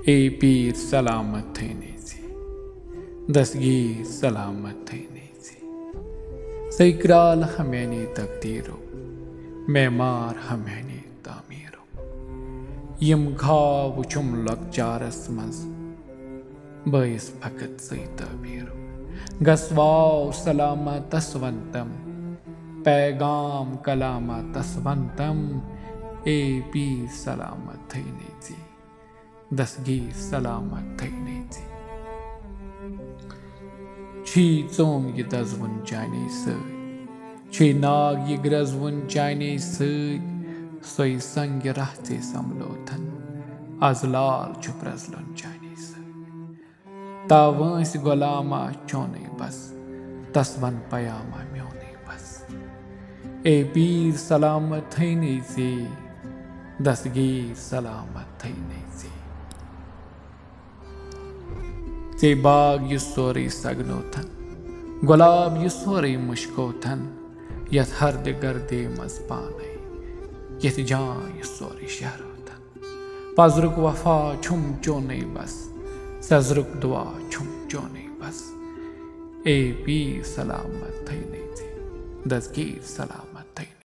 ए पीर सलामत थैने से दस्तगीर सलामत थैने से सैकराल हमेने तकदीरो मेमार हमेने तामीरो यम घाव चुम लकचारस मज बैस फकत सै तबीरो गसवाओ सलामत तसवंतम पैगाम कलामा तसवंतम ए पीर सलामत थैने से दस्तगीर सलामत थैने से छी चोम ये दजवन चाने सै छी नाग ये ग्रजवन चाने सै सोई संग रहते समलोथन अजलाल छुप्रजलन चाने सै तावंस गुलामा चोने बस तसवन पयामा म्योने बस ए पीर सलामत थैने से दस्तगीर सलामत थैने से ते बाग यु सोरे सगनोथन गुलाब यु सोरे मुश्कोथन यथ हर्द गर्दे मज पाने यथ जान यु सोरे शहरोथन पजरुक वफा छुम चोने बस सजरुक दुआ छुम चोने बस ए पीर सलामत थैने से दस्तगीर सलामत थैने।